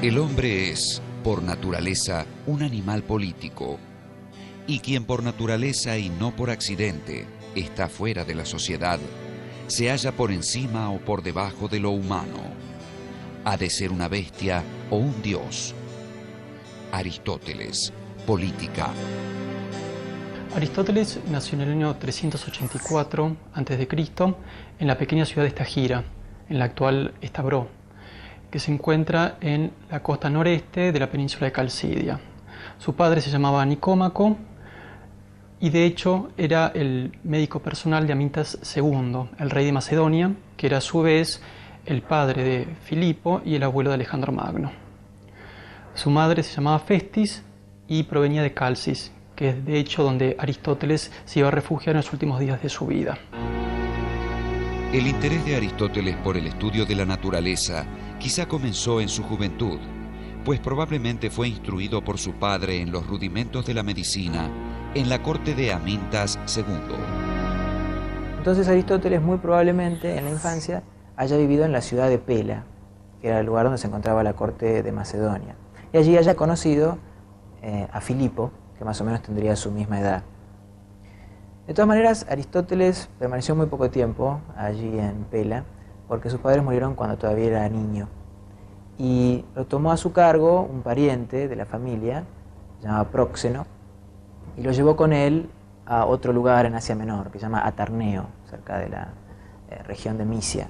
El hombre es, por naturaleza, un animal político, y quien por naturaleza y no por accidente está fuera de la sociedad, se halla por encima o por debajo de lo humano. Ha de ser una bestia o un dios. Aristóteles, Política. Aristóteles nació en el año 384 a.C. en la pequeña ciudad de Estagira, en la actual Estabró, que se encuentra en la costa noreste de la península de Calcidia. Su padre se llamaba Nicómaco y de hecho era el médico personal de Amintas II, el rey de Macedonia, que era a su vez el padre de Filipo y el abuelo de Alejandro Magno. Su madre se llamaba Festis y provenía de Calcis, que es de hecho donde Aristóteles se iba a refugiar en los últimos días de su vida. El interés de Aristóteles por el estudio de la naturaleza quizá comenzó en su juventud, pues probablemente fue instruido por su padre en los rudimentos de la medicina en la corte de Amintas II. Entonces Aristóteles muy probablemente en la infancia haya vivido en la ciudad de Pela, que era el lugar donde se encontraba la corte de Macedonia, y allí haya conocido a Filipo, que más o menos tendría su misma edad. De todas maneras, Aristóteles permaneció muy poco tiempo allí en Pela, porque sus padres murieron cuando todavía era niño. Y lo tomó a su cargo un pariente de la familia, se llamaba Próxeno, y lo llevó con él a otro lugar en Asia Menor, que se llama Atarneo, cerca de la región de Misia.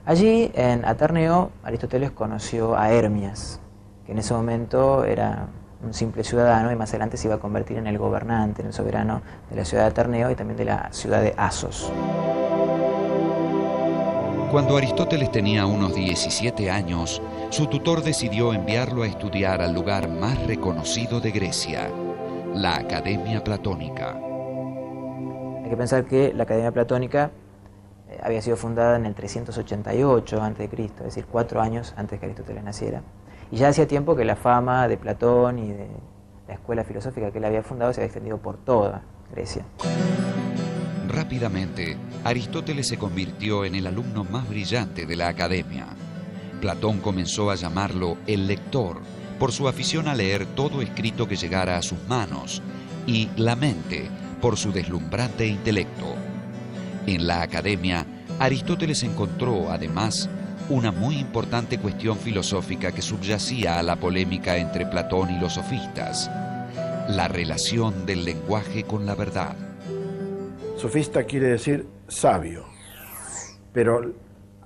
Allí, en Atarneo, Aristóteles conoció a Hermias, que en ese momento era un simple ciudadano y más adelante se iba a convertir en el gobernante, en el soberano de la ciudad de Atarneo y también de la ciudad de Asos. Cuando Aristóteles tenía unos 17 años, su tutor decidió enviarlo a estudiar al lugar más reconocido de Grecia, la Academia Platónica. Hay que pensar que la Academia Platónica había sido fundada en el 388 a.C., es decir, 4 años antes que Aristóteles naciera. Y ya hacía tiempo que la fama de Platón y de la escuela filosófica que él había fundado se había extendido por toda Grecia. Rápidamente, Aristóteles se convirtió en el alumno más brillante de la academia. Platón comenzó a llamarlo el lector, por su afición a leer todo escrito que llegara a sus manos, y la mente, por su deslumbrante intelecto. En la academia, Aristóteles encontró, además, una muy importante cuestión filosófica que subyacía a la polémica entre Platón y los sofistas: la relación del lenguaje con la verdad. Sofista quiere decir sabio, pero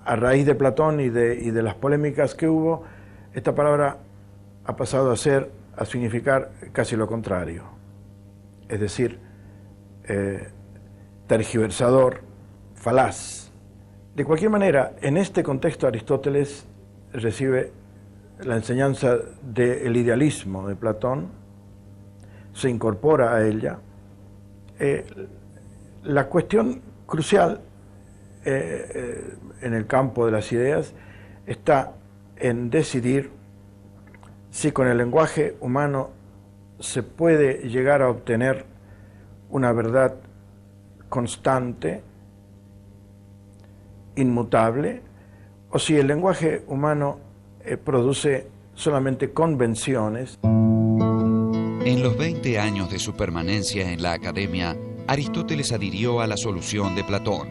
a raíz de Platón y de las polémicas que hubo, esta palabra ha pasado a significar casi lo contrario, es decir, tergiversador, falaz. De cualquier manera, en este contexto Aristóteles recibe la enseñanza del idealismo de Platón, se incorpora a ella. La cuestión crucial en el campo de las ideas está en decidir si con el lenguaje humano se puede llegar a obtener una verdad constante, inmutable, o si el lenguaje humano produce solamente convenciones. En los 20 años de su permanencia en la academia, Aristóteles adhirió a la solución de Platón.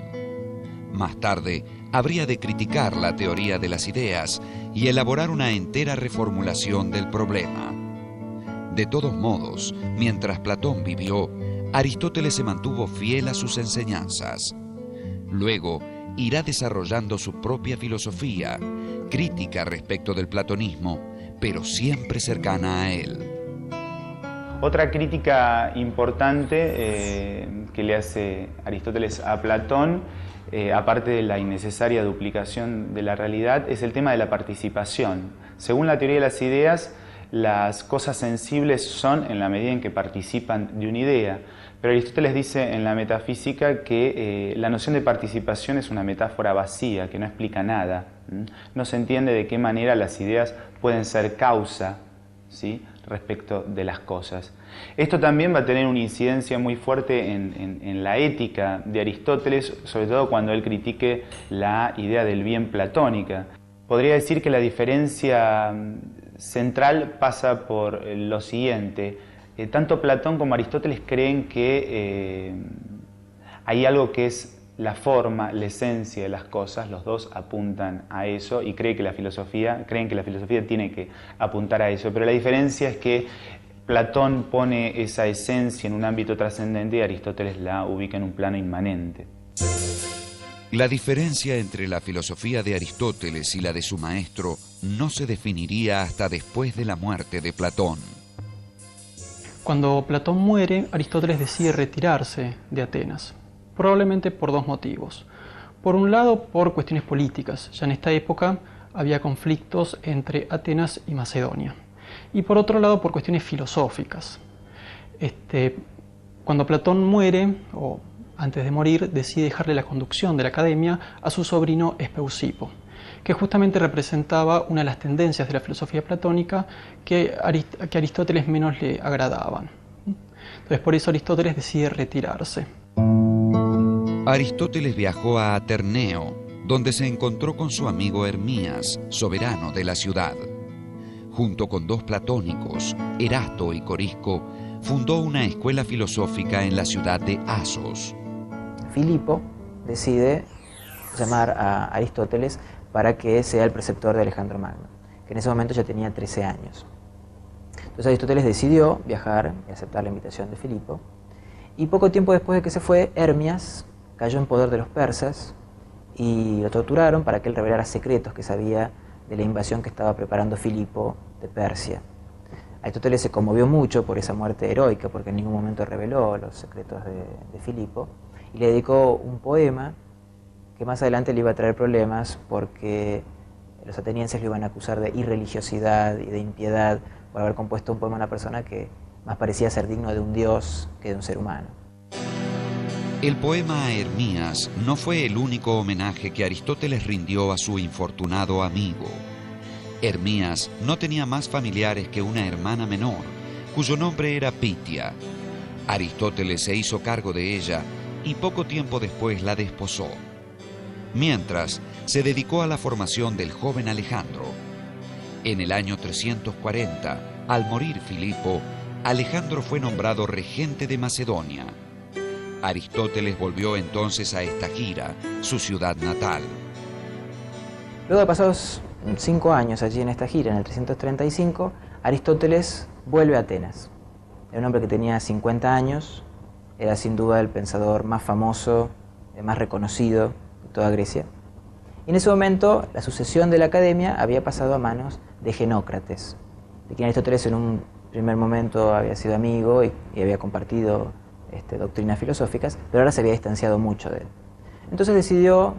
Más tarde, habría de criticar la teoría de las ideas y elaborar una entera reformulación del problema. De todos modos, mientras Platón vivió, Aristóteles se mantuvo fiel a sus enseñanzas. Luego, irá desarrollando su propia filosofía, crítica respecto del platonismo, pero siempre cercana a él. Otra crítica importante que le hace Aristóteles a Platón, aparte de la innecesaria duplicación de la realidad, es el tema de la participación. Según la teoría de las ideas, las cosas sensibles son en la medida en que participan de una idea. Pero Aristóteles dice en la metafísica que la noción de participación es una metáfora vacía, que no explica nada. No se entiende de qué manera las ideas pueden ser causa, ¿sí?, respecto de las cosas. Esto también va a tener una incidencia muy fuerte en la ética de Aristóteles, sobre todo cuando él critique la idea del bien platónica. Podría decir que la diferencia central pasa por lo siguiente. Tanto Platón como Aristóteles creen que hay algo que es la forma, la esencia de las cosas. Los dos apuntan a eso y creen que la filosofía tiene que apuntar a eso. Pero la diferencia es que Platón pone esa esencia en un ámbito trascendente y Aristóteles la ubica en un plano inmanente. La diferencia entre la filosofía de Aristóteles y la de su maestro no se definiría hasta después de la muerte de Platón. Cuando Platón muere, Aristóteles decide retirarse de Atenas, probablemente por dos motivos. Por un lado, por cuestiones políticas. Ya en esta época había conflictos entre Atenas y Macedonia. Y por otro lado, por cuestiones filosóficas. Cuando Platón muere, o antes de morir, decide dejarle la conducción de la academia a su sobrino Espeusipo, que justamente representaba una de las tendencias de la filosofía platónica que a Aristóteles menos le agradaban. Entonces, por eso Aristóteles decide retirarse. Aristóteles viajó a Aterneo, donde se encontró con su amigo Hermías, soberano de la ciudad. Junto con dos platónicos, Erasto y Corisco, fundó una escuela filosófica en la ciudad de Asos. Filipo decide llamar a Aristóteles para que sea el preceptor de Alejandro Magno, que en ese momento ya tenía 13 años. Entonces Aristóteles decidió viajar y aceptar la invitación de Filipo, y poco tiempo después de que se fue, Hermias cayó en poder de los persas y lo torturaron para que él revelara secretos que sabía de la invasión que estaba preparando Filipo de Persia. Aristóteles se conmovió mucho por esa muerte heroica, porque en ningún momento reveló los secretos de Filipo, y le dedicó un poema que más adelante le iba a traer problemas, porque los atenienses lo iban a acusar de irreligiosidad y de impiedad por haber compuesto un poema a una persona que más parecía ser digno de un dios que de un ser humano. El poema a Hermías no fue el único homenaje que Aristóteles rindió a su infortunado amigo. Hermías no tenía más familiares que una hermana menor, cuyo nombre era Pitia. Aristóteles se hizo cargo de ella y poco tiempo después la desposó. Mientras, se dedicó a la formación del joven Alejandro. En el año 340, al morir Filipo, Alejandro fue nombrado regente de Macedonia. Aristóteles volvió entonces a Estagira, su ciudad natal. Luego de pasados 5 años allí en Estagira, en el 335, Aristóteles vuelve a Atenas. Era un hombre que tenía 50 años, era sin duda el pensador más famoso, más reconocido de toda Grecia. Y en ese momento la sucesión de la academia había pasado a manos de Genócrates, de quien Aristóteles en un primer momento había sido amigo y había compartido doctrinas filosóficas, pero ahora se había distanciado mucho de él. Entonces decidió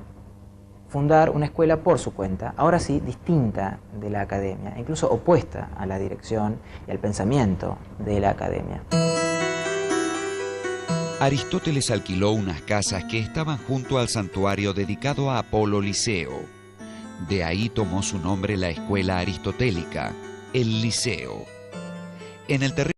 fundar una escuela por su cuenta, ahora sí distinta de la academia, incluso opuesta a la dirección y al pensamiento de la academia. Aristóteles alquiló unas casas que estaban junto al santuario dedicado a Apolo Liceo. De ahí tomó su nombre la escuela aristotélica, el Liceo. En el terreno